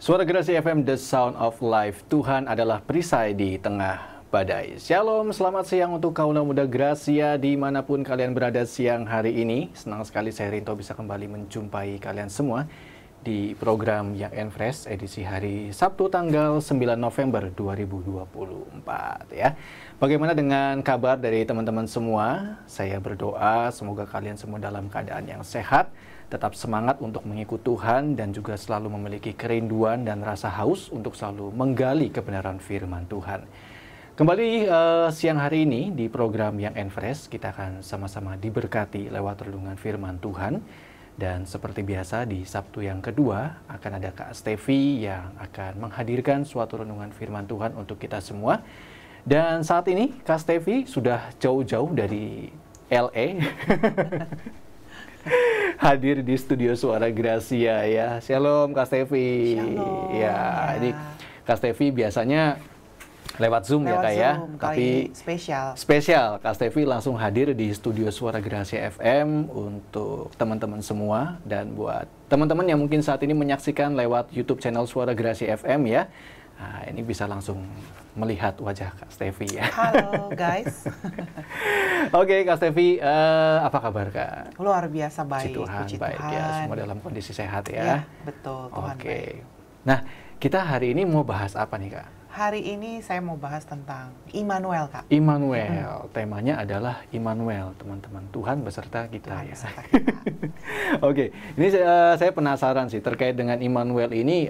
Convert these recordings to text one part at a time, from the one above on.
Suara Gerasi FM, The Sound of Life. Tuhan adalah perisai di tengah badai. Shalom, selamat siang untuk kaula muda Gracia dimanapun kalian berada siang hari ini. Senang sekali saya Rinto bisa kembali menjumpai kalian semua di program Young and Fresh edisi hari Sabtu tanggal 9 November 2024 ya. Bagaimana dengan kabar dari teman-teman semua? Saya berdoa semoga kalian semua dalam keadaan yang sehat, tetap semangat untuk mengikuti Tuhan dan juga selalu memiliki kerinduan dan rasa haus untuk selalu menggali kebenaran firman Tuhan. Kembali siang hari ini di program Young and Fresh kita akan sama-sama diberkati lewat renungan firman Tuhan. Dan seperti biasa di Sabtu yang kedua akan ada Kak Stevi yang akan menghadirkan suatu renungan firman Tuhan untuk kita semua. Dan saat ini Kak Stevi sudah jauh-jauh dari LA hadir di studio Suara Gracia ya. Shalom Kak Stevi. Shalom. Ya, ini Kak Stevi biasanya lewat Zoom ya Kak ya, tapi spesial Kak Stevi langsung hadir di studio Suara Gracia FM untuk teman-teman semua. Dan buat teman-teman yang mungkin saat ini menyaksikan lewat YouTube channel Suara Gracia FM ya, nah, ini bisa langsung melihat wajah Kak Stevi ya. Halo guys. Oke Kak Stevi, apa kabar Kak? Luar biasa baik. Puji Tuhan, baik ya, semua dalam kondisi sehat ya. Ya betul, Tuhan baik. Nah, kita hari ini mau bahas apa nih Kak? Hari ini saya mau bahas tentang Immanuel, Kak. Immanuel, temanya adalah Immanuel, teman-teman. Tuhan beserta kita Tuhan ya. beserta kita. Oke, ini saya penasaran sih terkait dengan Immanuel ini.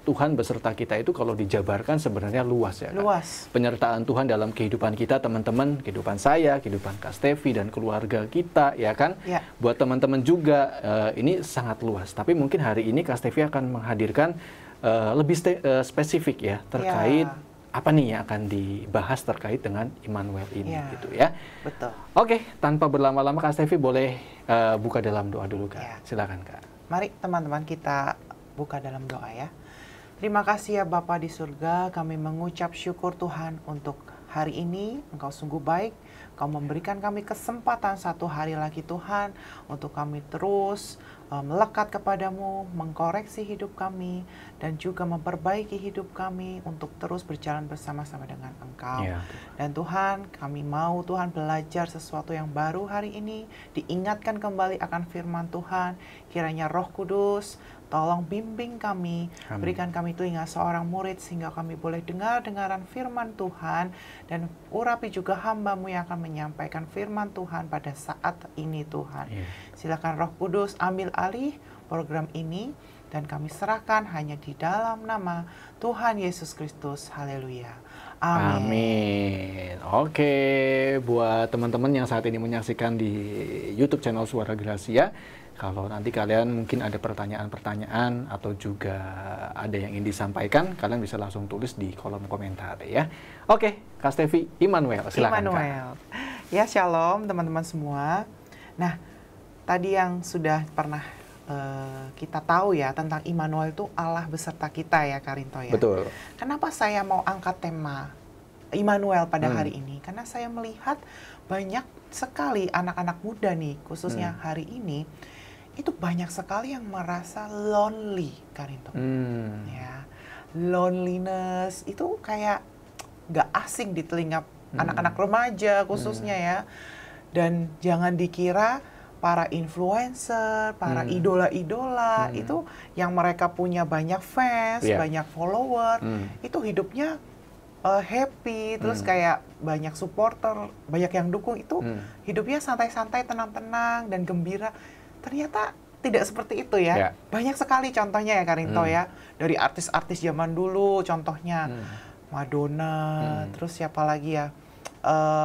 Tuhan beserta kita itu kalau dijabarkan sebenarnya luas ya Kak? Luas. Penyertaan Tuhan dalam kehidupan kita, teman-teman, kehidupan saya, kehidupan Kak Stevi dan keluarga kita, ya kan? Ya. Buat teman-teman juga, ini sangat luas. Tapi mungkin hari ini Kak Stevi akan menghadirkan lebih spesifik ya terkait apa nih yang akan dibahas terkait dengan Immanuel ini gitu ya. Betul. Oke, tanpa berlama-lama Kak Stevi boleh buka dalam doa dulu Kak. Ya. Silakan Kak. Mari teman-teman kita buka dalam doa ya. Terima kasih ya Bapa di surga, kami mengucap syukur Tuhan untuk hari ini. Engkau sungguh baik, Kau memberikan kami kesempatan satu hari lagi Tuhan untuk kami terus melekat kepadamu, mengkoreksi hidup kami, dan juga memperbaiki hidup kami untuk terus berjalan bersama-sama dengan Engkau. Ya. Dan Tuhan, kami mau Tuhan belajar sesuatu yang baru hari ini, diingatkan kembali akan firman Tuhan. Kiranya Roh Kudus tolong bimbing kami, Amin. berikan kami telinga seorang murid sehingga kami boleh dengar-dengaran firman Tuhan, dan urapi juga hamba-Mu yang akan menyampaikan firman Tuhan pada saat ini Tuhan. Yeah. Silakan Roh Kudus ambil alih program ini dan kami serahkan hanya di dalam nama Tuhan Yesus Kristus. Haleluya. Amin. Amin. Oke, buat teman-teman yang saat ini menyaksikan di YouTube channel Suara Gracia, kalau nanti kalian mungkin ada pertanyaan-pertanyaan atau juga ada yang ingin disampaikan, kalian bisa langsung tulis di kolom komentar ya. Oke, Kak Stevi, Immanuel, silakan Immanuel. Kak. Ya, shalom teman-teman semua. Nah, tadi yang sudah pernah kita tahu ya tentang Immanuel itu Allah beserta kita ya Karinto ya. Betul. Kenapa saya mau angkat tema Immanuel pada hari ini? Karena saya melihat banyak sekali anak-anak muda nih, khususnya hari ini, itu banyak sekali yang merasa lonely, Karinto. Ya, loneliness itu kayak gak asing di telinga anak-anak remaja khususnya ya. Dan jangan dikira para influencer, para idola-idola itu yang mereka punya banyak fans, banyak follower, itu hidupnya happy, terus kayak banyak supporter, banyak yang dukung, itu hidupnya santai-santai, tenang-tenang dan gembira. Ternyata tidak seperti itu ya. Banyak sekali contohnya ya Karinto ya, dari artis-artis zaman dulu contohnya Madonna, terus siapa lagi ya,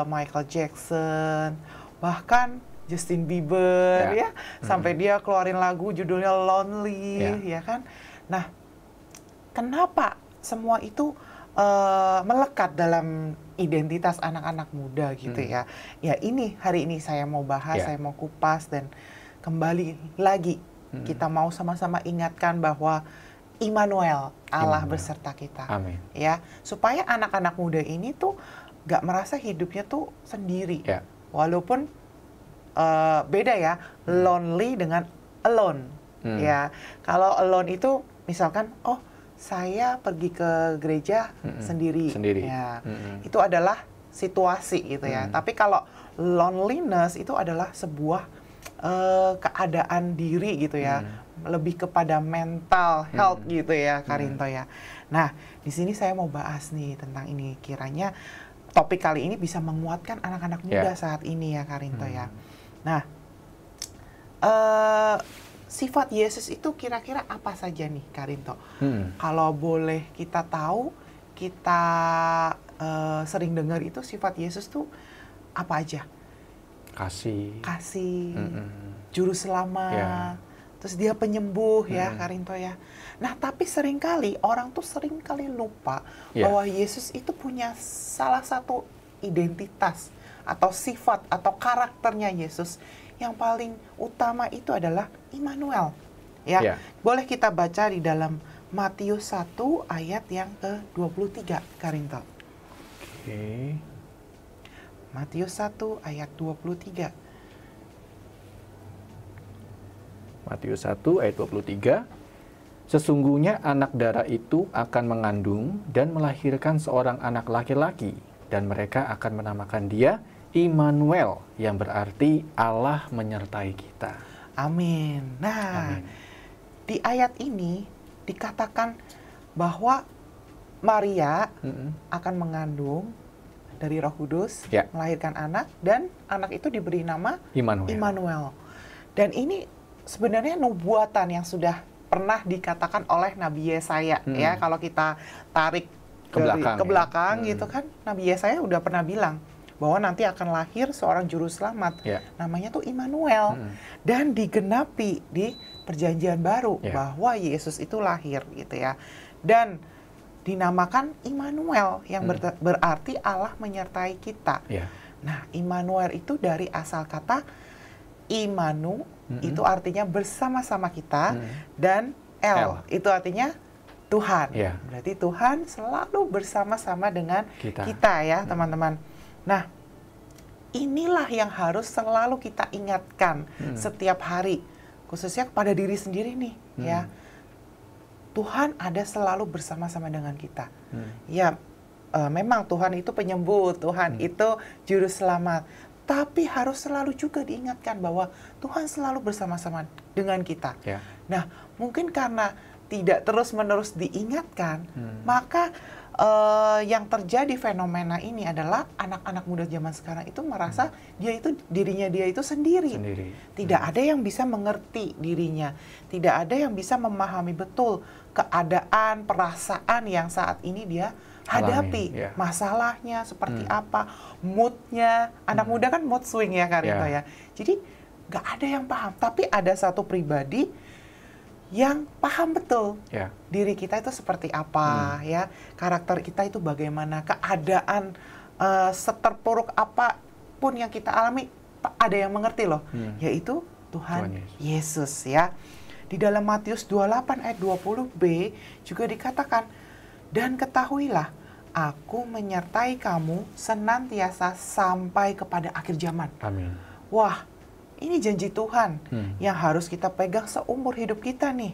Michael Jackson, bahkan Justin Bieber ya, sampai dia keluarin lagu judulnya Lonely ya kan. Nah, kenapa semua itu melekat dalam identitas anak-anak muda gitu ya. Ya ini hari ini saya mau bahas, saya mau kupas dan kembali lagi kita mau sama-sama ingatkan bahwa Immanuel, Allah beserta kita. Amin. Ya, supaya anak-anak muda ini tuh gak merasa hidupnya tuh sendiri. Walaupun beda ya, lonely dengan alone. Ya, kalau alone itu misalkan, oh saya pergi ke gereja sendiri. Ya, itu adalah situasi gitu ya. Tapi kalau loneliness itu adalah sebuah keadaan diri gitu ya, lebih kepada mental health gitu ya, Karinto ya. Nah, di sini saya mau bahas nih tentang ini. Kiranya topik kali ini bisa menguatkan anak-anak muda saat ini ya, Karinto ya. Nah, sifat Yesus itu kira-kira apa saja nih, Karinto? Kalau boleh kita tahu, kita sering dengar itu sifat Yesus tuh apa aja? Kasih, juru selamat, terus dia penyembuh ya, Karinto ya. Nah, tapi seringkali orang tuh seringkali lupa bahwa Yesus itu punya salah satu identitas atau sifat atau karakternya Yesus. Yang paling utama itu adalah Immanuel. Ya, boleh kita baca di dalam Matius 1 ayat yang ke-23, Karinto. Oke. Matius 1 ayat 23. Matius 1 ayat 23. Sesungguhnya anak darah itu akan mengandung dan melahirkan seorang anak laki-laki, dan mereka akan menamakan dia Immanuel, yang berarti Allah menyertai kita. Amin. Nah, di ayat ini dikatakan bahwa Maria akan mengandung dari Roh Kudus, melahirkan anak, dan anak itu diberi nama Immanuel. Dan ini sebenarnya nubuatan yang sudah pernah dikatakan oleh Nabi Yesaya ya. Kalau kita tarik ke belakang gitu kan, Nabi Yesaya udah pernah bilang bahwa nanti akan lahir seorang juru selamat, namanya tuh Immanuel, dan digenapi di Perjanjian Baru bahwa Yesus itu lahir gitu ya, dan dinamakan Immanuel yang berarti Allah menyertai kita. Nah, Immanuel itu dari asal kata Imanu, itu artinya bersama-sama kita, dan El itu artinya Tuhan. Berarti Tuhan selalu bersama-sama dengan kita ya, teman-teman. Nah, inilah yang harus selalu kita ingatkan setiap hari, khususnya kepada diri sendiri nih, ya. Tuhan ada selalu bersama-sama dengan kita. Ya, memang Tuhan itu penyembuh, Tuhan itu juru selamat. Tapi harus selalu juga diingatkan bahwa Tuhan selalu bersama-sama dengan kita. Nah, mungkin karena tidak terus-menerus diingatkan, maka yang terjadi fenomena ini adalah anak-anak muda zaman sekarang itu merasa dirinya dia itu sendiri. Tidak ada yang bisa mengerti dirinya, tidak ada yang bisa memahami betul keadaan, perasaan yang saat ini dia hadapi, masalahnya seperti apa, moodnya. Anak muda kan mood swing ya, Karinto ya. Jadi nggak ada yang paham, tapi ada satu pribadi yang paham betul diri kita itu seperti apa, ya, karakter kita itu bagaimana, keadaan seterpuruk apapun yang kita alami, ada yang mengerti loh, yaitu Tuhan Yesus ya. Di dalam Matius 28 ayat 20b juga dikatakan, dan ketahuilah, aku menyertai kamu senantiasa sampai kepada akhir zaman. Amin. Wah, ini janji Tuhan yang harus kita pegang seumur hidup kita nih.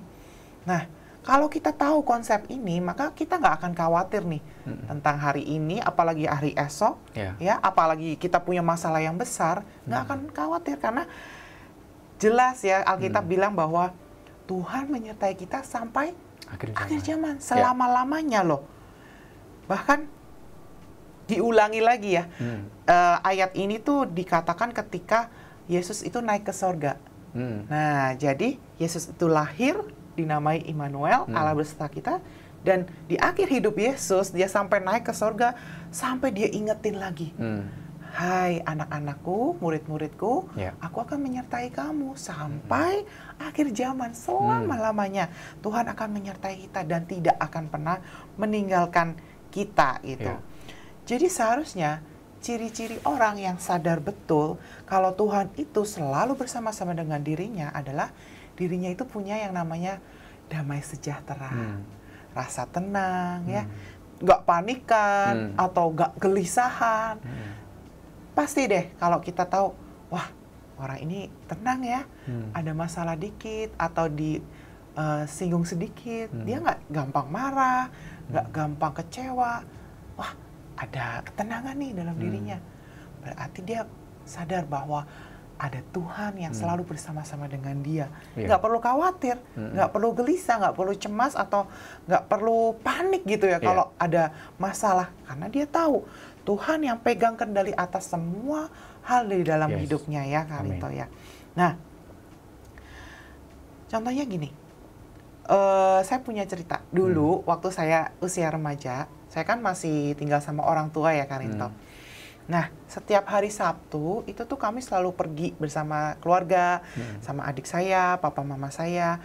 Nah, kalau kita tahu konsep ini, maka kita nggak akan khawatir nih tentang hari ini, apalagi hari esok, ya, apalagi kita punya masalah yang besar, nggak akan khawatir karena jelas ya Alkitab bilang bahwa Tuhan menyertai kita sampai akhir zaman, selama-lamanya loh. Bahkan diulangi lagi ya, ayat ini tuh dikatakan ketika Yesus itu naik ke sorga. Nah, jadi Yesus itu lahir, dinamai Immanuel, Allah beserta kita. Dan di akhir hidup Yesus, dia sampai naik ke sorga, sampai dia ingetin lagi. Hai anak-anakku, murid-muridku, aku akan menyertai kamu sampai akhir zaman, selama-lamanya. Tuhan akan menyertai kita dan tidak akan pernah meninggalkan kita gitu. Jadi seharusnya ciri-ciri orang yang sadar betul kalau Tuhan itu selalu bersama-sama dengan dirinya adalah dirinya itu punya yang namanya damai sejahtera, rasa tenang, ya, nggak panikan atau nggak gelisahan. Pasti deh kalau kita tahu, wah orang ini tenang ya, ada masalah dikit atau singgung sedikit, dia nggak gampang marah, nggak gampang kecewa. Wah, ada ketenangan nih dalam dirinya. Berarti dia sadar bahwa ada Tuhan yang selalu bersama-sama dengan dia. Nggak perlu khawatir, nggak perlu gelisah, nggak perlu cemas, atau nggak perlu panik gitu ya kalau ada masalah. Karena dia tahu Tuhan yang pegang kendali atas semua hal di dalam hidupnya ya, Kak Rinto ya. Nah, contohnya gini. Saya punya cerita. Dulu, waktu saya usia remaja, saya kan masih tinggal sama orang tua ya, Kak Rinto. Nah, setiap hari Sabtu, itu tuh kami selalu pergi bersama keluarga, sama adik saya, papa mama saya.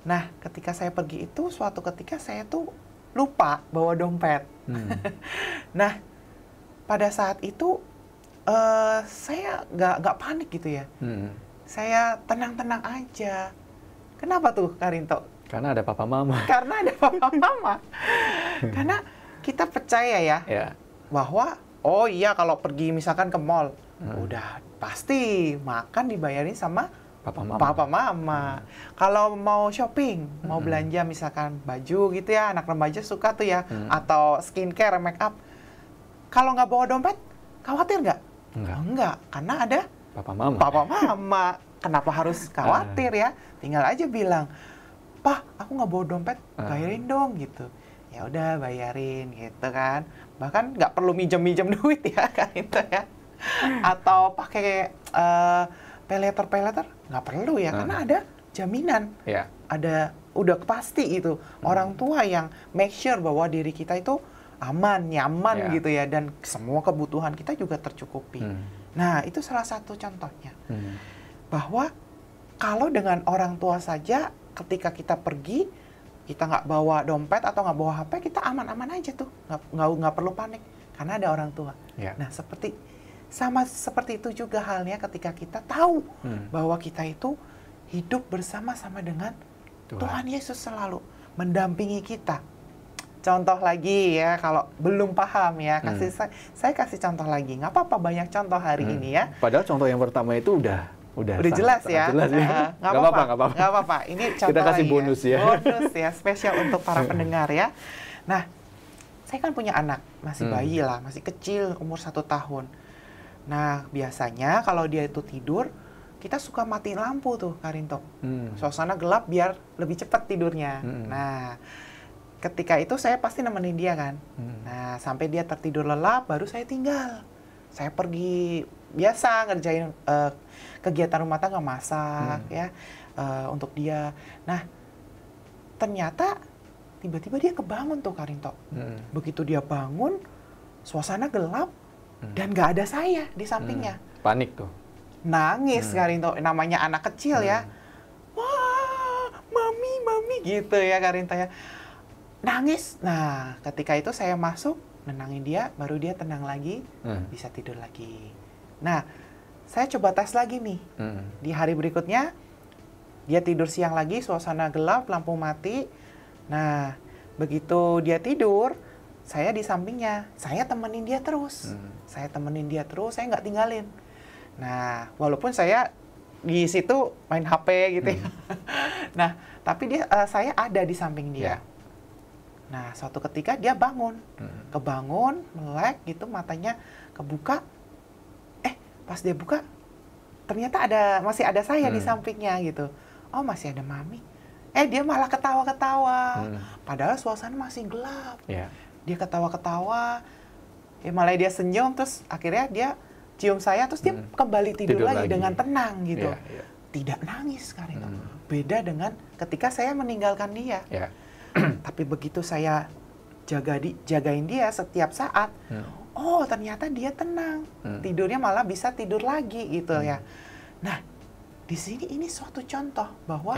Nah, ketika saya pergi itu, suatu ketika saya tuh lupa bawa dompet. Nah, pada saat itu, saya nggak panik gitu ya. Saya tenang-tenang aja. Kenapa tuh, Kak Rinto? Karena ada papa mama. Karena ada papa mama. Karena kita percaya ya, bahwa oh iya kalau pergi misalkan ke mall, udah pasti makan dibayarin sama papa mama. Kalau mau shopping, mau belanja misalkan baju gitu ya, anak remaja suka tuh ya, atau skincare, make up. Kalau nggak bawa dompet, khawatir nggak? Enggak, karena ada papa mama. Kenapa harus khawatir ya? Tinggal aja bilang, "Pak, aku nggak bawa dompet, bayarin dong," gitu. Ya udah bayarin gitu kan. Bahkan nggak perlu minjem duit ya kan itu ya. Atau pakai pay-later, nggak perlu ya, karena ada jaminan. Ada udah pasti itu orang tua yang make sure bahwa diri kita itu aman, nyaman gitu ya, dan semua kebutuhan kita juga tercukupi. Nah, itu salah satu contohnya. Bahwa kalau dengan orang tua saja, ketika kita pergi, kita nggak bawa dompet atau nggak bawa HP, kita aman-aman aja tuh, nggak perlu panik karena ada orang tua. Nah, seperti itu juga halnya ketika kita tahu bahwa kita itu hidup bersama-sama dengan Tuhan Yesus selalu mendampingi kita. Contoh lagi ya, kalau belum paham ya, saya kasih contoh lagi. Nggak apa-apa, banyak contoh hari ini ya. Padahal contoh yang pertama itu udah jelas ya. Nggak apa-apa. Ini contoh kita kasih lagi bonus ya. Bonus ya, spesial untuk para pendengar ya. Nah, saya kan punya anak, masih bayi lah, masih kecil, umur 1 tahun. Nah, biasanya kalau dia itu tidur, kita suka matiin lampu tuh, Kak Rinto. Suasana gelap biar lebih cepat tidurnya. Nah, ketika itu saya pasti nemenin dia kan. Nah, sampai dia tertidur lelap, baru saya tinggal. Saya pergi biasa ngerjain kegiatan rumah tangga, masak ya untuk dia. Nah, ternyata tiba-tiba dia kebangun tuh, Kak Rinto. Begitu dia bangun, suasana gelap dan nggak ada saya di sampingnya. Panik tuh. Nangis, Kak Rinto. Namanya anak kecil ya. Wah, mami gitu ya, Kak Rinto ya. Nangis. Nah, ketika itu saya masuk, nenangin dia, baru dia tenang lagi, bisa tidur lagi. Nah, saya coba tes lagi nih. Di hari berikutnya, dia tidur siang lagi, suasana gelap, lampu mati. Nah, begitu dia tidur, saya di sampingnya. Saya temenin dia terus. Saya nggak tinggalin. Nah, walaupun saya di situ main HP gitu ya. Nah, tapi saya ada di samping dia. Nah, suatu ketika dia bangun. Kebangun, melek gitu, matanya kebuka. Pas dia buka, ternyata masih ada saya di sampingnya gitu. Oh, masih ada mami. Dia malah ketawa-ketawa. Padahal suasana masih gelap. Dia ketawa-ketawa. Malah dia senyum, terus akhirnya dia cium saya, terus dia kembali tidur lagi dengan tenang gitu. Tidak nangis kan itu. Beda dengan ketika saya meninggalkan dia. Tapi begitu saya jagain dia setiap saat, oh ternyata dia tenang, tidurnya malah bisa tidur lagi gitu ya. Nah, di sini ini suatu contoh bahwa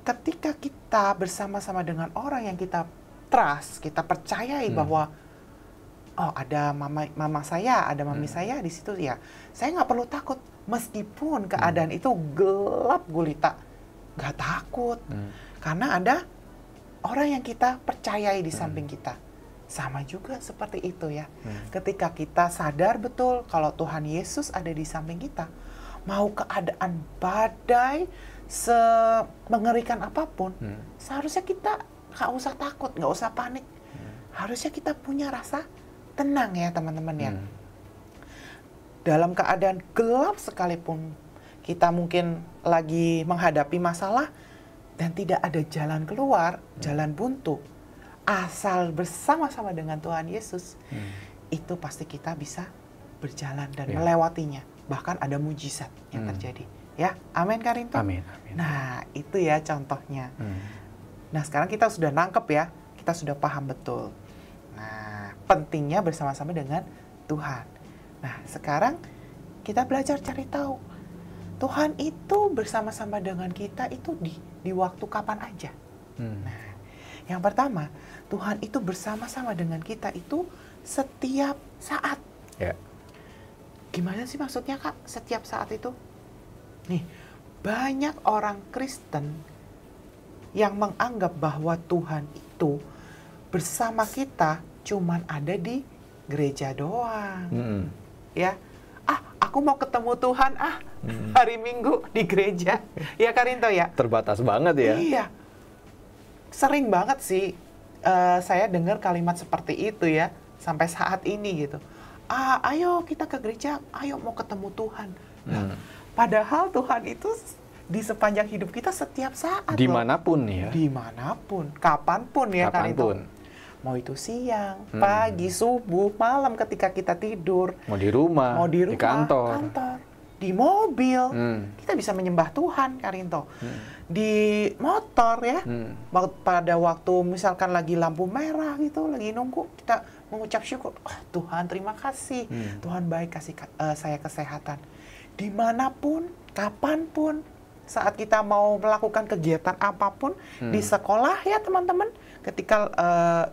ketika kita bersama-sama dengan orang yang kita trust, kita percayai bahwa oh ada mama saya, ada mami saya di situ ya, saya nggak perlu takut meskipun keadaan itu gelap gulita, nggak takut karena ada orang yang kita percayai di samping kita. Sama juga seperti itu ya. Ketika kita sadar betul kalau Tuhan Yesus ada di samping kita, mau keadaan badai semengerikan apapun, seharusnya kita nggak usah takut, nggak usah panik. Harusnya kita punya rasa tenang ya teman-teman ya. Dalam keadaan gelap sekalipun, kita mungkin lagi menghadapi masalah dan tidak ada jalan keluar, jalan buntu, asal bersama-sama dengan Tuhan Yesus, itu pasti kita bisa berjalan dan melewatinya. Bahkan ada mujizat yang terjadi. Ya, amin Karinto? Amin, amin. Nah, itu ya contohnya. Nah, sekarang kita sudah nangkep ya, kita sudah paham betul. Nah, pentingnya bersama-sama dengan Tuhan. Nah, sekarang kita belajar cari tahu. Tuhan itu bersama-sama dengan kita itu di waktu kapan aja. Nah, yang pertama, Tuhan itu bersama-sama dengan kita itu setiap saat. Ya. Gimana sih maksudnya Kak, setiap saat itu? Nih, banyak orang Kristen yang menganggap bahwa Tuhan itu bersama kita cuman ada di gereja doang. Ya, aku mau ketemu Tuhan hari Minggu di gereja. Ya Karinto ya? Terbatas banget ya? Iya. Sering banget sih saya dengar kalimat seperti itu ya, sampai saat ini gitu. Ayo kita ke gereja, ayo mau ketemu Tuhan. Nah, padahal Tuhan itu di sepanjang hidup kita setiap saat. Dimanapun ya? Dimanapun, kapanpun ya Karinto. Mau itu siang, pagi, subuh, malam ketika kita tidur. Mau di rumah, di kantor, di mobil. Kita bisa menyembah Tuhan, Karinto. Di motor ya, pada waktu misalkan lagi lampu merah gitu, lagi nunggu, kita mengucap syukur. Tuhan terima kasih, Tuhan baik kasih saya kesehatan. Dimanapun, kapanpun, saat kita mau melakukan kegiatan apapun, di sekolah ya teman-teman, ketika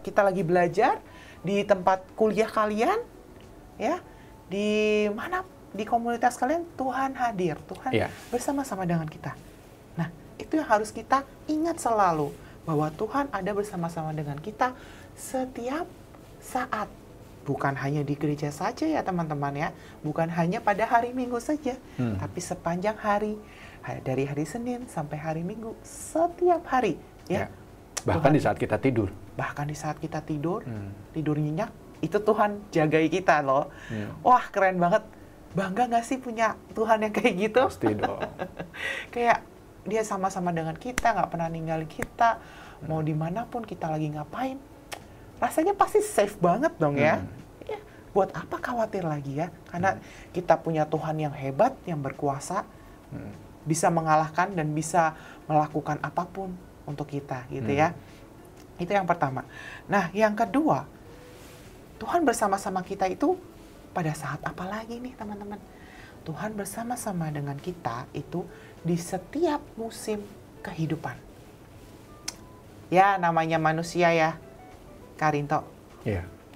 kita lagi belajar, di tempat kuliah kalian, ya, di mana, di komunitas kalian, Tuhan hadir, Tuhan bersama-sama dengan kita. Nah, itu yang harus kita ingat selalu, bahwa Tuhan ada bersama-sama dengan kita setiap saat. Bukan hanya di gereja saja ya teman-teman ya, bukan hanya pada hari Minggu saja, tapi sepanjang hari, dari hari Senin sampai hari Minggu, setiap hari ya. Bahkan Tuhan, di saat kita tidur. Bahkan di saat kita tidur, tidur nyenyak, itu Tuhan jagai kita loh. Wah keren banget. Bangga gak sih punya Tuhan yang kayak gitu? Pasti dong. Kayak dia sama-sama dengan kita, gak pernah ninggalin kita. Mau dimanapun kita lagi ngapain, rasanya pasti safe banget dong ya. Ya. Buat apa khawatir lagi ya? Karena kita punya Tuhan yang hebat, yang berkuasa, bisa mengalahkan dan bisa melakukan apapun untuk kita gitu ya. Itu yang pertama. Nah yang kedua, Tuhan bersama-sama kita itu pada saat apa lagi nih teman-teman? Tuhan bersama-sama dengan kita itu di setiap musim kehidupan. Ya namanya manusia ya Karinto.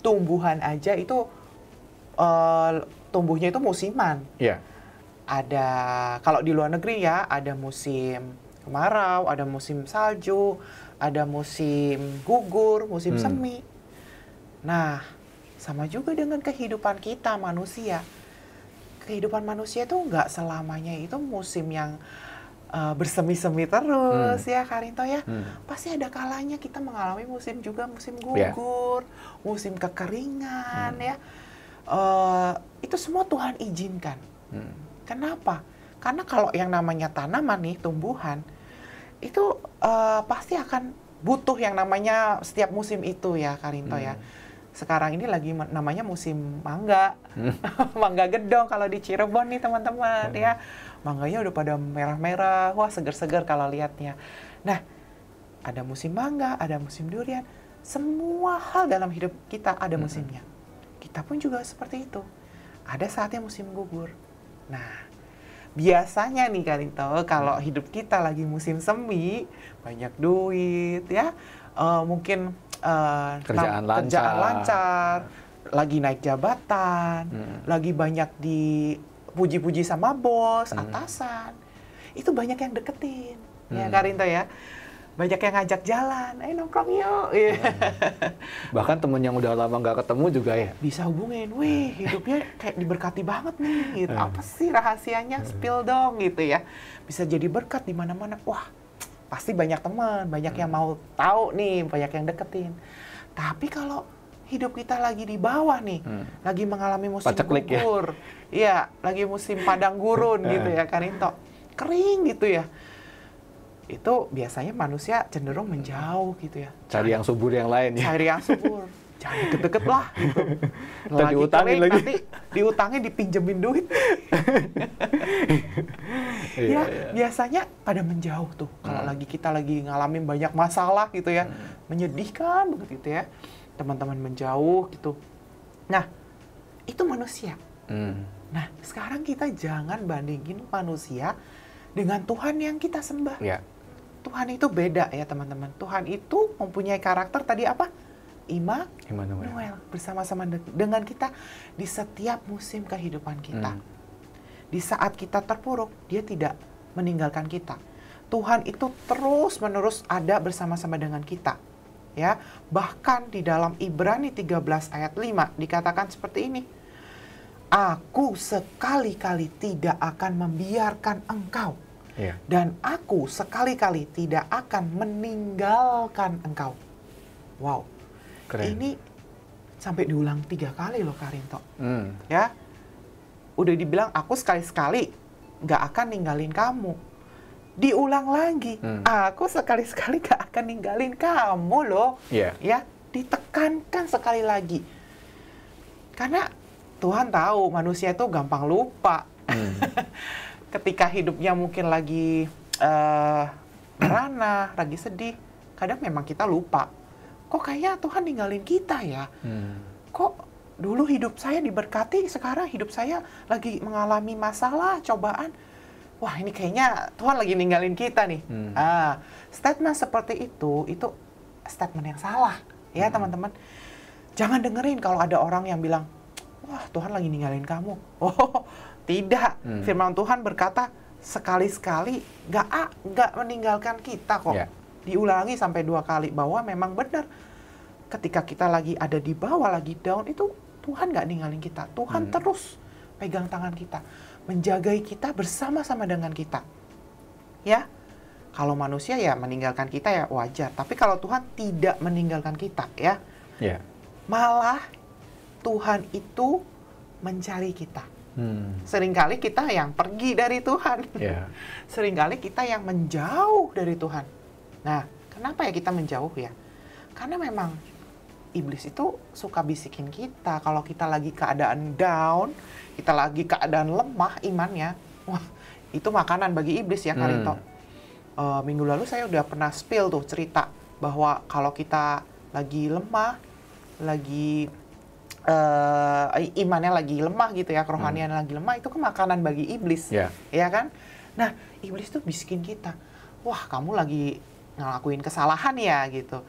Tumbuhan aja itu tumbuhnya itu musiman. Ada, kalau di luar negeri ya, ada musim kemarau, ada musim salju, ada musim gugur, musim semi. Nah, sama juga dengan kehidupan kita manusia. Kehidupan manusia itu nggak selamanya itu musim yang bersemi-semi terus ya Karinto ya. Pasti ada kalanya kita mengalami musim juga, musim gugur, musim kekeringan ya. Itu semua Tuhan izinkan. Kenapa? Karena kalau yang namanya tanaman nih, tumbuhan, itu pasti akan butuh yang namanya setiap musim itu ya Karinto ya. Sekarang ini lagi namanya musim mangga. Mangga gedong kalau di Cirebon nih teman-teman ya. Mangganya udah pada merah-merah, wah seger-seger kalau lihatnya. Nah, ada musim mangga, ada musim durian. Semua hal dalam hidup kita ada musimnya. Kita pun juga seperti itu. Ada saatnya musim gugur. Nah, biasanya nih Karinto, kalau hidup kita lagi musim semi, banyak duit ya, mungkin kerjaan lancar, lagi naik jabatan, lagi banyak dipuji-puji sama bos, atasan, itu banyak yang deketin, ya Karinto ya. banyak yang ngajak jalan, nongkrong yuk. Iya. Bahkan temen yang udah lama nggak ketemu juga ya. Bisa hubungin, wih hidupnya kayak diberkati banget nih, gitu. Apa sih rahasianya? Spill dong, gitu ya. Bisa jadi berkat di mana-mana. Wah, pasti banyak teman, banyak yang mau tahu nih, banyak yang deketin. Tapi kalau hidup kita lagi di bawah nih, lagi mengalami musim Paceklik gugur, iya, lagi musim padang gurun gitu ya, Karinto, kering gitu ya. Itu biasanya manusia cenderung menjauh gitu ya. Cari yang subur yang lain ya. Cari yang subur. Jangan deket-deket lah gitu. Dan diutangin lagi. Nanti diutangin, dipinjemin duit. Ya, biasanya pada menjauh tuh. Kalau kita lagi ngalamin banyak masalah gitu ya. Menyedihkan begitu ya. Teman-teman menjauh gitu. Nah, itu manusia. Nah, sekarang kita jangan bandingin manusia dengan Tuhan yang kita sembah. Ya. Tuhan itu beda ya teman-teman. Tuhan itu mempunyai karakter tadi apa? Immanuel. Bersama-sama dengan kita di setiap musim kehidupan kita. Di saat kita terpuruk, dia tidak meninggalkan kita. Tuhan itu terus-menerus ada bersama-sama dengan kita. Ya, bahkan di dalam Ibrani 13 ayat 5 dikatakan seperti ini. Aku sekali-kali tidak akan membiarkan engkau. Dan aku sekali-kali tidak akan meninggalkan engkau. Wow. Keren. Ini sampai diulang 3 kali loh, Karinto. Ya. Udah dibilang aku sekali-sekali gak akan ninggalin kamu. Diulang lagi. Aku sekali-sekali gak akan ninggalin kamu loh. Ya, ditekankan sekali lagi. Karena Tuhan tahu manusia itu gampang lupa. Ketika hidupnya mungkin lagi merana, lagi sedih, kadang memang kita lupa. Kok kayaknya Tuhan ninggalin kita ya? Kok dulu hidup saya diberkati, sekarang hidup saya lagi mengalami masalah, cobaan. Wah, ini kayaknya Tuhan lagi ninggalin kita nih. Statement seperti itu statement yang salah. Ya, teman-teman. Jangan dengerin kalau ada orang yang bilang, wah, Tuhan lagi ninggalin kamu. Oh, tidak. Firman Tuhan berkata, sekali-sekali nggak meninggalkan kita kok. Diulangi sampai 2 kali bahwa memang benar. Ketika kita lagi ada di bawah, lagi down, itu Tuhan nggak ninggalin kita. Tuhan terus pegang tangan kita, menjagai kita bersama-sama dengan kita. Ya, kalau manusia ya meninggalkan kita ya wajar. Tapi kalau Tuhan tidak meninggalkan kita ya, malah Tuhan itu mencari kita. Seringkali kita yang pergi dari Tuhan. Seringkali kita yang menjauh dari Tuhan. Nah, kenapa ya kita menjauh ya? Karena memang iblis itu suka bisikin kita kalau kita lagi keadaan down, kita lagi keadaan lemah imannya. Wah, itu makanan bagi iblis ya, Karinto. Minggu lalu saya udah pernah spill tuh cerita bahwa kalau kita lagi lemah, lagi imannya lagi lemah gitu ya, kerohanian lagi lemah, itu kan makanan bagi iblis. Ya kan? Nah, iblis tuh bisikin kita, wah kamu lagi ngelakuin kesalahan ya gitu.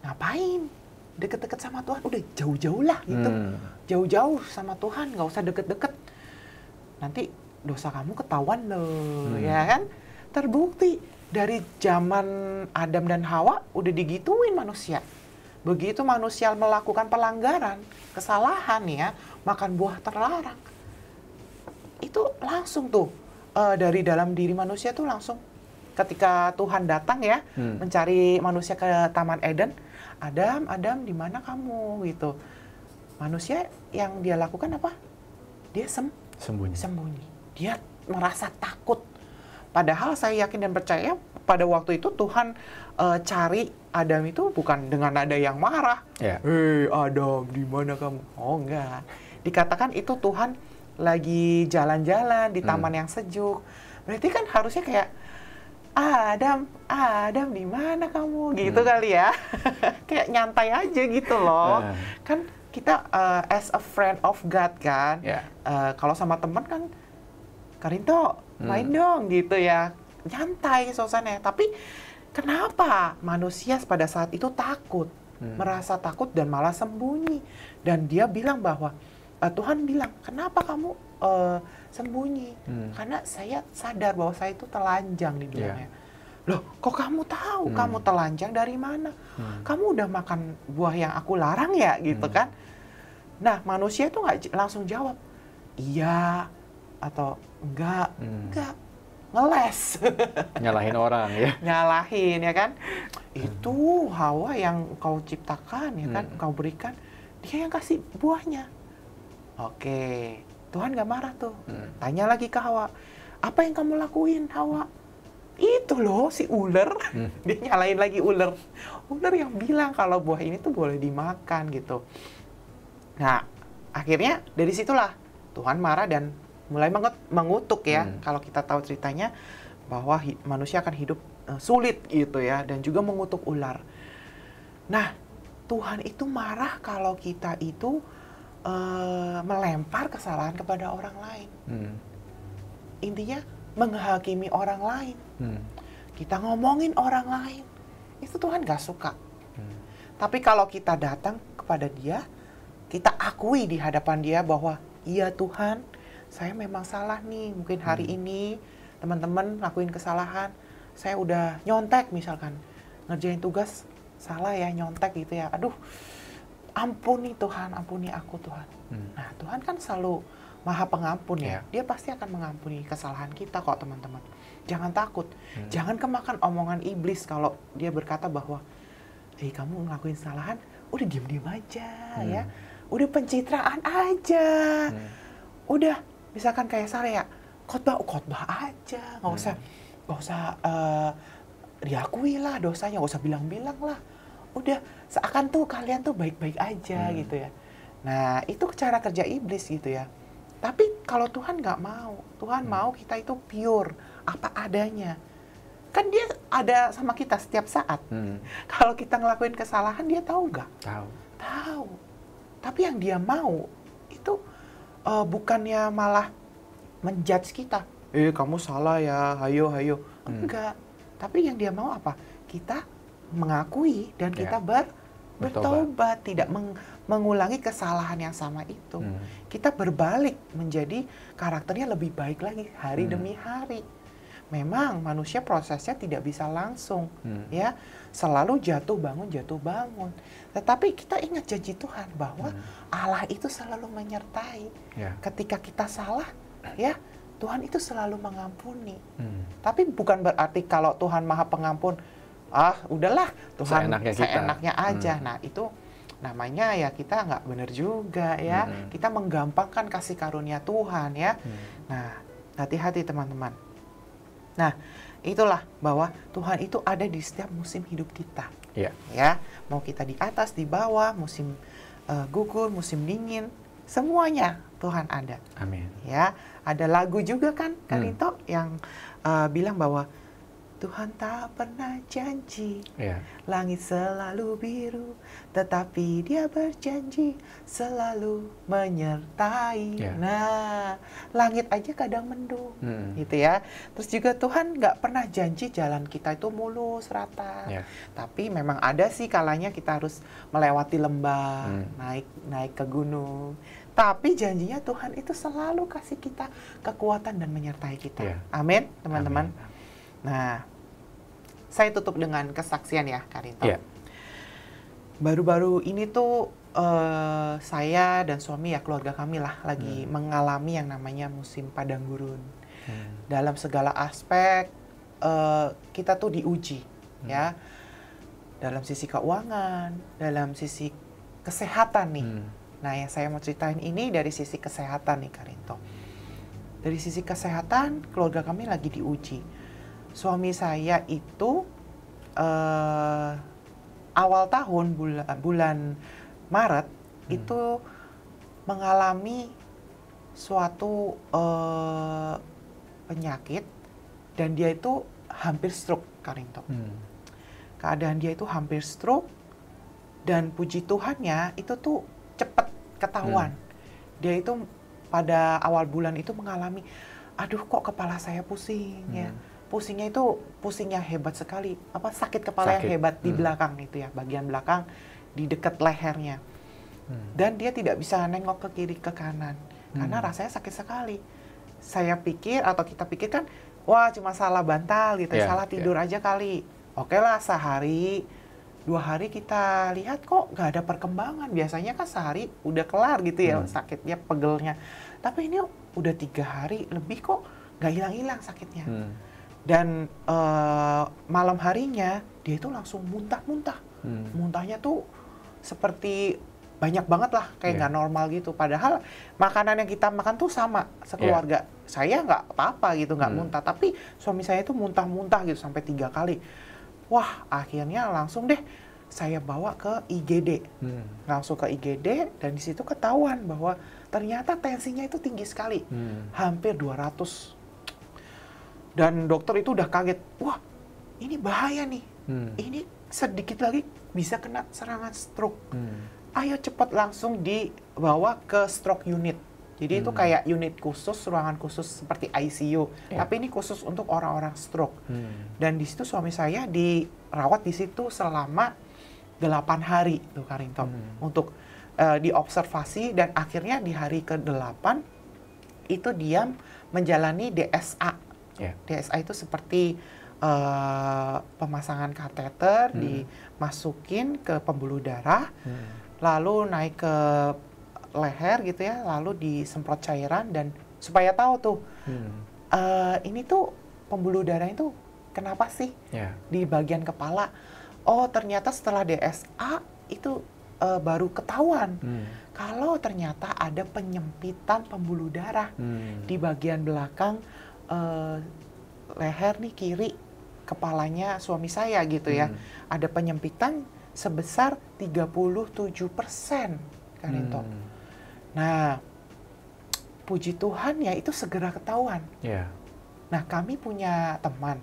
Ngapain? Deket-deket sama Tuhan, udah jauh-jauh lah gitu. Jauh-jauh sama Tuhan, nggak usah deket-deket. Nanti dosa kamu ketahuan loh, ya kan? Terbukti dari zaman Adam dan Hawa udah digituin manusia. Begitu manusia melakukan pelanggaran, kesalahan ya, makan buah terlarang, itu langsung tuh dari dalam diri manusia tuh langsung ketika Tuhan datang ya, mencari manusia ke Taman Eden, Adam, di mana kamu gitu. Manusia yang dia lakukan apa? Dia sembunyi. Dia merasa takut. Padahal saya yakin dan percaya pada waktu itu Tuhan cari Adam itu bukan dengan nada yang marah. Hei Adam, di mana kamu? Oh enggak. Dikatakan itu Tuhan lagi jalan-jalan di taman yang sejuk. Berarti kan harusnya kayak, Adam, di mana kamu? Gitu kali ya. Kayak nyantai aja gitu loh. Kan kita as a friend of God kan. Kalau sama teman kan, Karinto, main dong gitu ya. Nyantai suasananya. Tapi kenapa manusia pada saat itu takut? Merasa takut dan malah sembunyi. Dan dia bilang bahwa, Tuhan bilang, kenapa kamu sembunyi? Karena saya sadar bahwa saya itu telanjang di dunia. Loh, kok kamu tahu? Kamu telanjang dari mana? Kamu udah makan buah yang aku larang ya? Gitu kan. Nah, manusia itu nggak langsung jawab, iya atau enggak. Ngeles. Nyalahin orang ya. Nyalahin ya kan. Itu Hawa yang kau ciptakan ya kan, kau berikan. Dia yang kasih buahnya. Oke, Tuhan nggak marah tuh. Tanya lagi ke Hawa, apa yang kamu lakuin Hawa? Itu loh si ular, dia nyalain lagi ular. Ular yang bilang kalau buah ini tuh boleh dimakan gitu. Nah, akhirnya dari situlah Tuhan marah dan mulai mengutuk ya. Kalau kita tahu ceritanya bahwa manusia akan hidup sulit gitu ya, dan juga mengutuk ular. Nah, Tuhan itu marah kalau kita itu melempar kesalahan kepada orang lain. Intinya menghakimi orang lain. Kita ngomongin orang lain. Itu Tuhan gak suka. Tapi kalau kita datang kepada dia, kita akui di hadapan dia bahwa, iya Tuhan, saya memang salah nih. Mungkin hari ini teman-teman lakuin kesalahan. Saya udah nyontek misalkan. Ngerjain tugas, salah ya nyontek gitu ya. Aduh, ampuni Tuhan, ampuni aku Tuhan. Nah, Tuhan kan selalu Maha Pengampun ya. Dia pasti akan mengampuni kesalahan kita kok teman-teman. Jangan takut. Jangan kemakan omongan iblis kalau dia berkata bahwa, kamu ngelakuin kesalahan, udah diem-diem aja ya. Udah pencitraan aja. Udah, misalkan kayak saya ya, khotbah aja. Nggak usah diakui lah dosanya, nggak usah bilang-bilang lah. Udah, seakan tuh kalian tuh baik-baik aja gitu ya. Nah, itu cara kerja iblis gitu ya. Tapi kalau Tuhan nggak mau, Tuhan mau kita itu pure, apa adanya. Kan dia ada sama kita setiap saat. Kalau kita ngelakuin kesalahan, dia tahu nggak? Tahu. Tapi yang dia mau itu bukannya malah menjudge kita. Kamu salah ya, hayo. Enggak. Tapi yang dia mau apa? Kita mengakui dan kita bertobat, tidak mengulangi kesalahan yang sama itu. Kita berbalik menjadi karakternya lebih baik lagi hari demi hari. Memang manusia prosesnya tidak bisa langsung, ya, selalu jatuh bangun. Tetapi kita ingat janji Tuhan bahwa Allah itu selalu menyertai. Ketika kita salah, ya, Tuhan itu selalu mengampuni. Tapi bukan berarti kalau Tuhan Maha Pengampun, udahlah Tuhan seenaknya aja. Nah, itu namanya ya kita nggak benar juga ya. Kita menggampangkan kasih karunia Tuhan ya. Nah, hati-hati teman-teman. Nah, itulah bahwa Tuhan itu ada di setiap musim hidup kita. Ya, mau kita di atas, di bawah, musim gugur, musim dingin, semuanya Tuhan ada. Amin. Ya, ada lagu juga kan, Karinto, yang bilang bahwa Tuhan tak pernah janji, langit selalu biru, tetapi Dia berjanji selalu menyertai. Nah, langit aja kadang mendung, gitu ya. Terus juga Tuhan nggak pernah janji jalan kita itu mulus, rata. Tapi memang ada sih kalanya kita harus melewati lembah, naik ke gunung. Tapi janjinya Tuhan itu selalu kasih kita kekuatan dan menyertai kita. Amin, teman-teman. Nah, saya tutup dengan kesaksian ya, Karinto. Baru-baru ini tuh saya dan suami ya, keluarga kami lah, lagi mengalami yang namanya musim padang gurun. Dalam segala aspek kita tuh diuji, ya. Dalam sisi keuangan, dalam sisi kesehatan nih. Nah, yang saya mau ceritain ini dari sisi kesehatan nih, Karinto. Dari sisi kesehatan, keluarga kami lagi diuji. Suami saya itu awal tahun bulan Maret itu mengalami suatu penyakit dan dia itu hampir stroke, Karinto. Keadaan dia itu hampir stroke dan puji Tuhannya itu tuh cepat ketahuan. Dia itu pada awal bulan itu mengalami, aduh kok kepala saya pusing ya. Pusingnya itu pusingnya hebat sekali, sakit kepala yang hebat di belakang itu ya, bagian belakang di dekat lehernya. Dan dia tidak bisa nengok ke kiri ke kanan karena rasanya sakit sekali. Saya pikir atau kita pikir kan wah cuma salah bantal gitu, Yeah, salah tidur aja kali. Oke lah, sehari, 2 hari kita lihat kok nggak ada perkembangan. Biasanya kan sehari udah kelar gitu ya sakitnya, pegelnya. Tapi ini udah 3 hari lebih kok nggak hilang-hilang sakitnya. Dan malam harinya dia itu langsung muntah-muntah. Muntahnya tuh seperti banyak banget lah, kayak nggak normal gitu. Padahal makanan yang kita makan tuh sama sekeluarga. Saya nggak apa-apa gitu, nggak muntah. Tapi suami saya itu muntah-muntah gitu sampai 3 kali. Wah, akhirnya langsung deh saya bawa ke IGD. Langsung ke IGD dan di situ ketahuan bahwa ternyata tensinya itu tinggi sekali. Hampir 200. Dan dokter itu udah kaget. Wah, ini bahaya nih. Ini sedikit lagi bisa kena serangan stroke. Ayo cepat langsung dibawa ke stroke unit. Jadi itu kayak unit khusus, ruangan khusus seperti ICU. Tapi ini khusus untuk orang-orang stroke. Dan di situ suami saya dirawat di situ selama 8 hari tuh Karinto. Untuk diobservasi dan akhirnya di hari ke-8 itu dia menjalani DSA. DSA itu seperti pemasangan kateter, dimasukin ke pembuluh darah, lalu naik ke leher gitu ya, lalu disemprot cairan dan supaya tahu tuh ini tuh pembuluh darah itu kenapa sih di bagian kepala. Oh ternyata setelah DSA itu baru ketahuan kalau ternyata ada penyempitan pembuluh darah di bagian belakang leher nih kiri kepalanya suami saya gitu ya. Ada penyempitan sebesar 37%, Karinto. Nah, puji Tuhan ya itu segera ketahuan. Nah, kami punya teman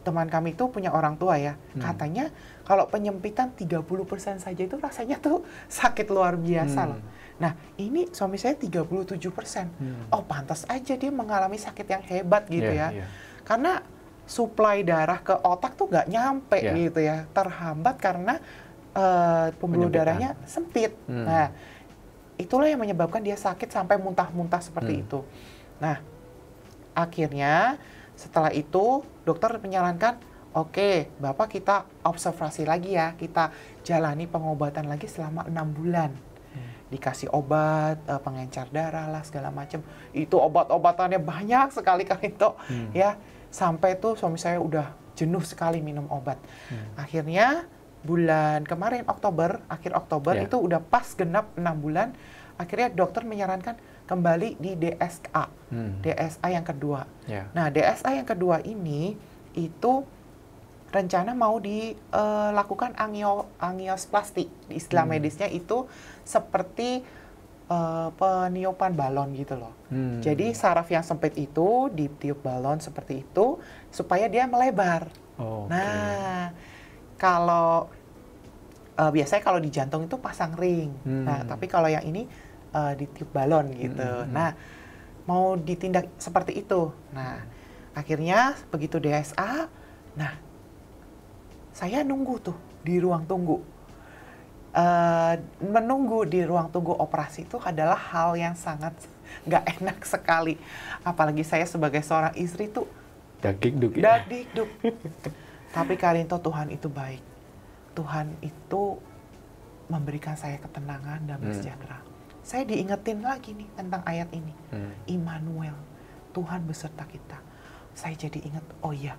kami itu punya orang tua ya. Katanya kalau penyempitan 30% saja itu rasanya tuh sakit luar biasa loh. Nah, ini suami saya 37%. Oh, pantas aja dia mengalami sakit yang hebat gitu ya. Karena suplai darah ke otak tuh nggak nyampe gitu ya. Terhambat karena pembuluh darahnya sempit. Nah, itulah yang menyebabkan dia sakit sampai muntah-muntah seperti itu. Nah, akhirnya setelah itu dokter menyarankan, oke, Bapak kita observasi lagi ya, kita jalani pengobatan lagi selama 6 bulan. Dikasih obat, pengencer darah lah segala macam. Itu obat-obatannya banyak sekali Karinto, ya. Sampai tuh suami saya udah jenuh sekali minum obat. Akhirnya bulan kemarin akhir Oktober itu udah pas genap 6 bulan, akhirnya dokter menyarankan kembali di DSA, DSA yang kedua. Nah, DSA yang kedua ini itu rencana mau dilakukan angiosplasti. Istilah medisnya itu seperti peniupan balon gitu loh. Jadi saraf yang sempit itu ditiup balon seperti itu supaya dia melebar. Nah, kalau biasanya kalau di jantung itu pasang ring. Nah, tapi kalau yang ini ditiup balon gitu. Nah, mau ditindak seperti itu. Nah, akhirnya begitu DSA, nah saya nunggu tuh di ruang tunggu. Menunggu di ruang tunggu operasi itu adalah hal yang sangat nggak enak sekali. Apalagi saya sebagai seorang istri tuh Dakdikduk ya. Dakdikduk. Tapi Karinto, Tuhan itu baik. Tuhan itu memberikan saya ketenangan dan sejahtera. Saya diingetin lagi nih tentang ayat ini. Immanuel, Tuhan beserta kita. Saya jadi ingat, oh iya,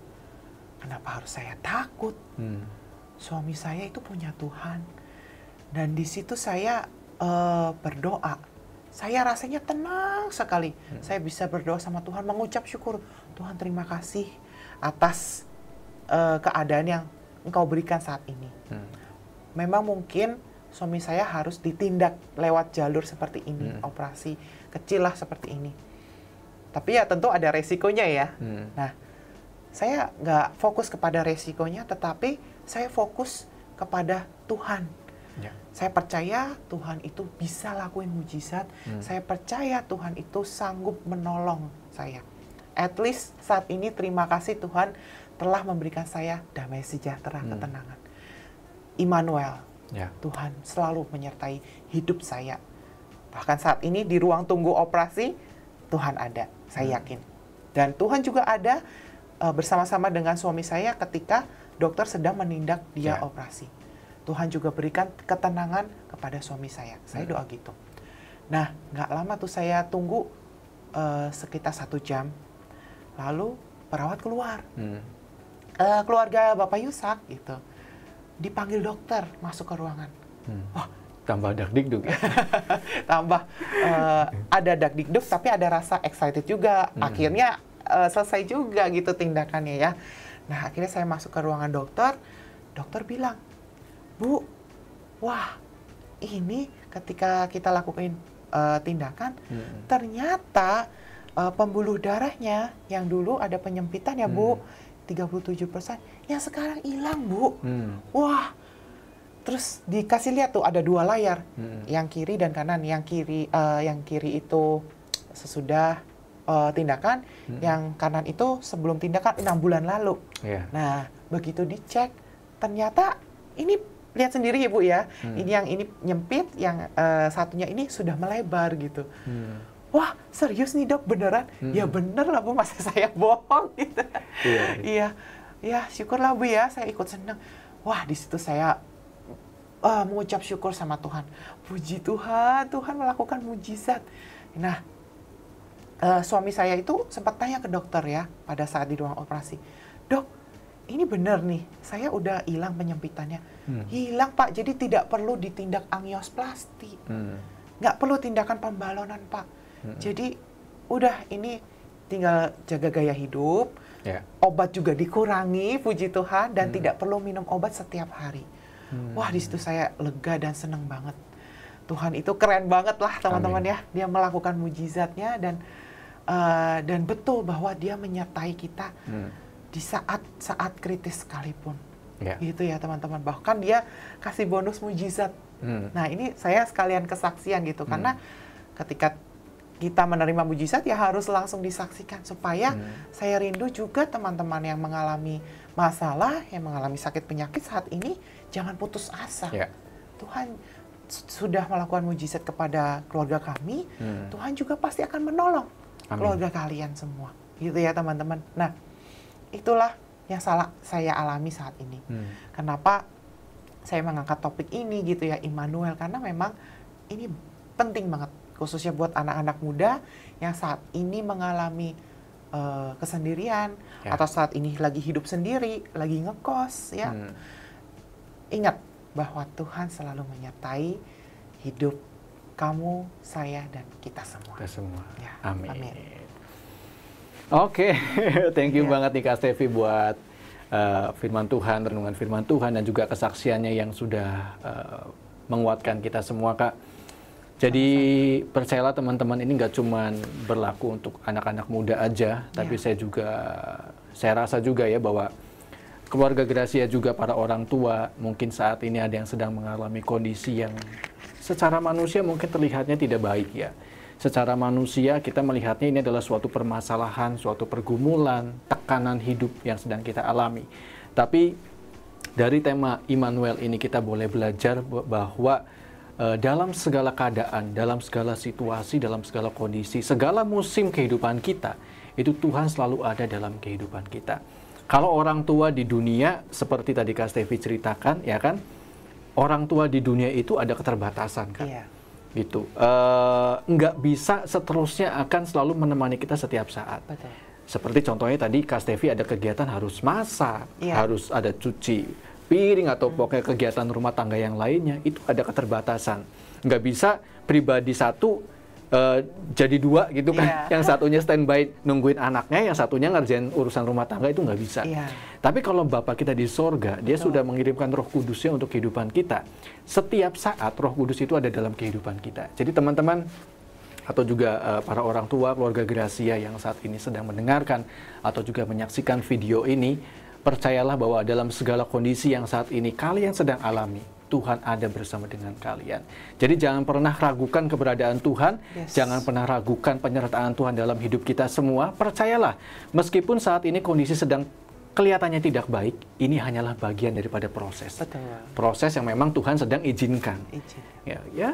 kenapa harus saya takut? Suami saya itu punya Tuhan. Dan di situ saya berdoa. Saya rasanya tenang sekali. Saya bisa berdoa sama Tuhan, mengucap syukur. Tuhan terima kasih atas keadaan yang Engkau berikan saat ini. Memang mungkin suami saya harus ditindak lewat jalur seperti ini, operasi kecil lah seperti ini. Tapi ya tentu ada resikonya ya. Nah, saya nggak fokus kepada resikonya, tetapi saya fokus kepada Tuhan. Saya percaya Tuhan itu bisa lakuin mujizat. Saya percaya Tuhan itu sanggup menolong saya. At least saat ini terima kasih Tuhan telah memberikan saya damai sejahtera, ketenangan. Immanuel, Tuhan selalu menyertai hidup saya. Bahkan saat ini di ruang tunggu operasi, Tuhan ada, saya yakin. Dan Tuhan juga ada bersama-sama dengan suami saya ketika dokter sedang menindak dia operasi. Tuhan juga berikan ketenangan kepada suami saya. Saya doa gitu. Nah, nggak lama tuh saya tunggu sekitar 1 jam. Lalu perawat keluar. Keluarga Bapak Yusak gitu. Dipanggil dokter masuk ke ruangan. Wah, tambah dakdikduk ya? Tambah ada dakdikduk tapi ada rasa excited juga. Akhirnya selesai juga gitu tindakannya ya. Nah, akhirnya saya masuk ke ruangan dokter. Dokter bilang, "Bu, wah, ini ketika kita lakukan tindakan, ternyata pembuluh darahnya yang dulu ada penyempitan ya Bu, 37%, yang sekarang hilang Bu." Wah, terus dikasih lihat tuh ada 2 layar, yang kiri dan kanan. Yang kiri itu sesudah tindakan, yang kanan itu sebelum tindakan 6 bulan lalu. Nah, begitu dicek, ternyata ini lihat sendiri ya Bu ya, ini yang ini nyempit, yang satunya ini sudah melebar gitu. Wah, serius nih Dok, beneran? Ya bener lah Bu, masa saya bohong gitu. Iya, ya syukurlah Bu ya, saya ikut senang. Wah, di situ saya mengucap syukur sama Tuhan. Puji Tuhan, Tuhan melakukan mujizat. Nah, suami saya itu sempat tanya ke dokter ya, pada saat di ruang operasi. "Dok, ini bener nih, saya udah hilang penyempitannya." "Hilang Pak, jadi tidak perlu ditindak angioplasti. Nggak perlu tindakan pembalonan Pak. Jadi udah ini tinggal jaga gaya hidup, obat juga dikurangi, puji Tuhan, dan tidak perlu minum obat setiap hari." Wah, di situ saya lega dan seneng banget. Tuhan itu keren banget lah teman-teman ya. Dia melakukan mujizatnya dan betul bahwa Dia menyertai kita di saat-saat kritis sekalipun. Gitu ya teman-teman. Bahkan Dia kasih bonus mujizat. Nah, ini saya sekalian kesaksian gitu. Karena ketika kita menerima mujizat ya harus langsung disaksikan. Supaya saya rindu juga teman-teman yang mengalami masalah, yang mengalami sakit penyakit saat ini, jangan putus asa. Tuhan sudah melakukan mujizat kepada keluarga kami, Tuhan juga pasti akan menolong keluarga kalian semua. Gitu ya teman-teman. Nah, itulah yang saya alami saat ini. Kenapa saya mengangkat topik ini gitu ya, Immanuel, karena memang ini penting banget, khususnya buat anak-anak muda yang saat ini mengalami kesendirian, atau saat ini lagi hidup sendiri, lagi ngekos ya. Ingat bahwa Tuhan selalu menyertai hidup kamu, saya, dan kita semua. Kita semua. Ya, amin. Amin. Oke, thank you banget nih Kak Stevi buat firman Tuhan, renungan firman Tuhan, dan juga kesaksiannya yang sudah menguatkan kita semua, Kak. Jadi percayalah teman-teman, ini nggak cuma berlaku untuk anak-anak muda aja, tapi saya rasa juga ya bahwa keluarga Gracia juga para orang tua mungkin saat ini ada yang sedang mengalami kondisi yang secara manusia mungkin terlihatnya tidak baik ya. Secara manusia kita melihatnya ini adalah suatu permasalahan, suatu pergumulan, tekanan hidup yang sedang kita alami. Tapi dari tema Immanuel ini kita boleh belajar bahwa dalam segala keadaan, dalam segala situasi, dalam segala kondisi, segala musim kehidupan kita, itu Tuhan selalu ada dalam kehidupan kita. Kalau orang tua di dunia, seperti tadi Kak Stevi ceritakan, ya kan, orang tua di dunia itu ada keterbatasan, kan? Gitu. Nggak bisa seterusnya akan selalu menemani kita setiap saat. Betul. Seperti contohnya tadi Kak Stevi ada kegiatan harus masak, harus ada cuci piring, atau pokoknya kegiatan rumah tangga yang lainnya, itu ada keterbatasan. Nggak bisa pribadi satu jadi 2 gitu kan. Yang satunya standby nungguin anaknya, yang satunya ngerjain urusan rumah tangga, itu nggak bisa. Tapi kalau Bapa kita di sorga, Dia sudah mengirimkan Roh Kudusnya untuk kehidupan kita. Setiap saat Roh Kudus itu ada dalam kehidupan kita. Jadi teman-teman, atau juga para orang tua keluarga Gracia yang saat ini sedang mendengarkan atau juga menyaksikan video ini, percayalah bahwa dalam segala kondisi yang saat ini kalian sedang alami, Tuhan ada bersama dengan kalian. Jadi jangan pernah ragukan keberadaan Tuhan, jangan pernah ragukan penyertaan Tuhan dalam hidup kita semua. Percayalah, meskipun saat ini kondisi sedang kelihatannya tidak baik, ini hanyalah bagian daripada proses. Proses yang memang Tuhan sedang izinkan. Ya,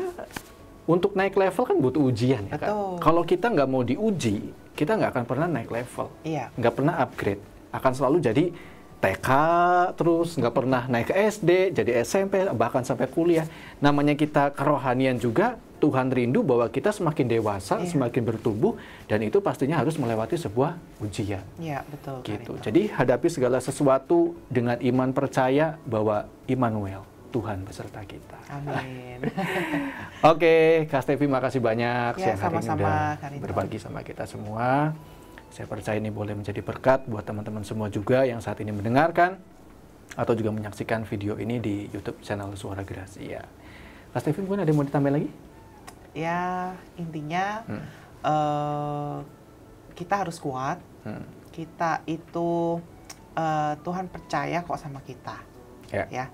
untuk naik level kan butuh ujian ya kan. Betul. Kalau kita nggak mau diuji, kita nggak akan pernah naik level, Iya. nggak pernah upgrade, akan selalu jadi TK terus, nggak pernah naik ke SD, jadi SMP, bahkan sampai kuliah. Namanya kita kerohanian juga, Tuhan rindu bahwa kita semakin dewasa, semakin bertumbuh, dan itu pastinya harus melewati sebuah ujian. Iya, betul. Gitu. Karito. Jadi hadapi segala sesuatu dengan iman percaya bahwa Immanuel, Tuhan beserta kita. Amin. Oke, Kak Stevi makasih banyak Ya, siang hari ini sama-sama, udah Karito. berbagi sama kita semua. Saya percaya ini boleh menjadi berkat buat teman-teman semua juga yang saat ini mendengarkan atau juga menyaksikan video ini di YouTube channel Suara Gracia. Kak Stevi mungkin ada yang mau ditambah lagi? Ya, intinya kita harus kuat. Kita itu Tuhan percaya kok sama kita. Ya.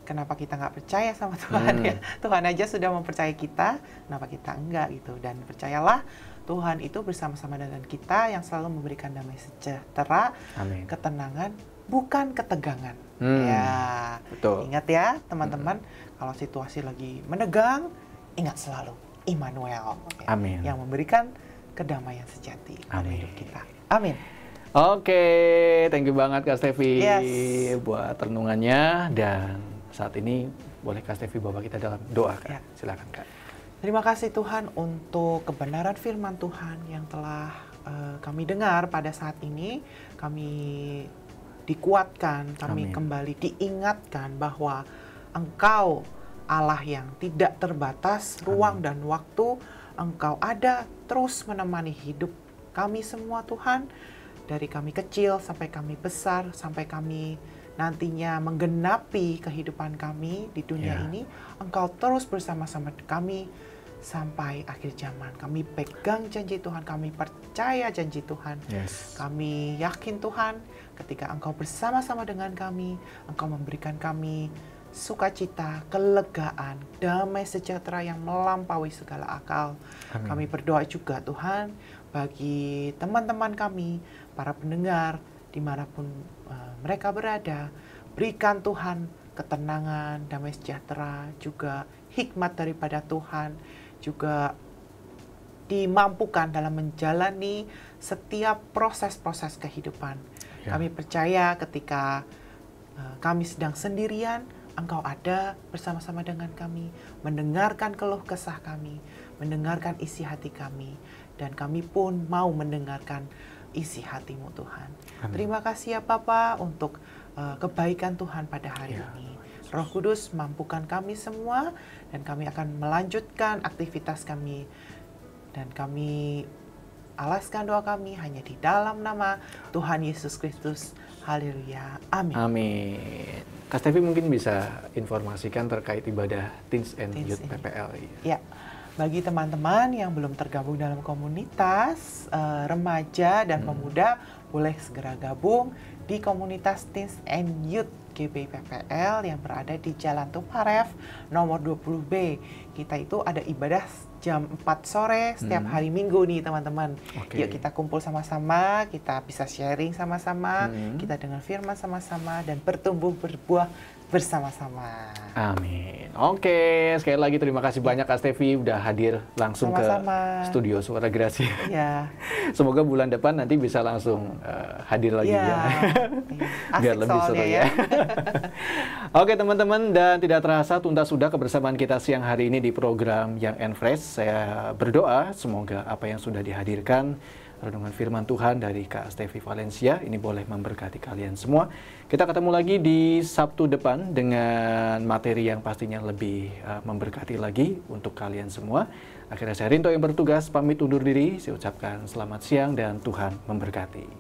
Kenapa kita nggak percaya sama Tuhan ya? Tuhan aja sudah mempercayai kita, kenapa kita enggak gitu? Dan percayalah Tuhan itu bersama-sama dengan kita yang selalu memberikan damai sejahtera, Amin. ketenangan, bukan ketegangan. Ya, betul. Ingat ya teman-teman, kalau situasi lagi menegang, ingat selalu Immanuel ya, Amin. yang memberikan kedamaian sejati pada Amin. hidup kita. Amin. Oke, thank you banget Kak Stevi Yes. buat renungannya, dan saat ini boleh Kak Stevi bawa kita dalam doa, Kak. Ya. Silakan Kak. Terima kasih Tuhan untuk kebenaran firman Tuhan yang telah kami dengar pada saat ini. Kami dikuatkan, kami Amin. kembali diingatkan bahwa Engkau Allah yang tidak terbatas ruang dan waktu. Engkau ada terus menemani hidup kami semua Tuhan. Dari kami kecil sampai kami besar, sampai kami nantinya menggenapi kehidupan kami di dunia ini, Engkau terus bersama-sama kami sampai akhir zaman. Kami pegang janji Tuhan, kami percaya janji Tuhan. Yes. Kami yakin Tuhan, ketika Engkau bersama-sama dengan kami, Engkau memberikan kami sukacita, kelegaan, damai sejahtera yang melampaui segala akal. Amin. Kami berdoa juga Tuhan, bagi teman-teman kami, para pendengar, dimanapun mereka berada, berikan Tuhan ketenangan, damai sejahtera, juga hikmat daripada Tuhan, juga dimampukan dalam menjalani setiap proses-proses kehidupan. Ya. Kami percaya ketika kami sedang sendirian, Engkau ada bersama-sama dengan kami, mendengarkan keluh kesah kami, mendengarkan isi hati kami, dan kami pun mau mendengarkan isi hati-Mu Tuhan. Amin. Terima kasih ya Bapa untuk kebaikan Tuhan pada hari ini. Roh Kudus mampukan kami semua, dan kami akan melanjutkan aktivitas kami, dan kami alaskan doa kami hanya di dalam nama Tuhan Yesus Kristus. Haleluya. Amin. Amin. Kak Stevi mungkin bisa informasikan terkait ibadah Teens and Teens Youth ini. PPL. Ya, bagi teman-teman yang belum tergabung dalam komunitas remaja dan pemuda, boleh segera gabung di komunitas Teens and Youth GBI PPL yang berada di Jalan Tuparef nomor 20B. Kita itu ada ibadah jam 4 sore setiap hari Minggu nih teman-teman. Oke. Yuk kita kumpul sama-sama, kita bisa sharing sama-sama, kita dengar firman sama-sama, dan bertumbuh berbuah bersama-sama. Amin. Oke, sekali lagi terima kasih banyak Kak Stevi udah hadir langsung Sama-sama. ke studio Suara Gracia. Ya. Semoga bulan depan nanti bisa langsung hadir lagi ya. Iya. Biar Asik lebih seru soalnya ya. Oke teman-teman, dan tidak terasa tuntas sudah kebersamaan kita siang hari ini di program Young and Fresh. Saya berdoa semoga apa yang sudah dihadirkan, renungan firman Tuhan dari Kak Stevi Valencia ini boleh memberkati kalian semua. Kita ketemu lagi di Sabtu depan dengan materi yang pastinya lebih memberkati lagi untuk kalian semua. Akhirnya saya Rinto yang bertugas pamit undur diri. Saya ucapkan selamat siang dan Tuhan memberkati.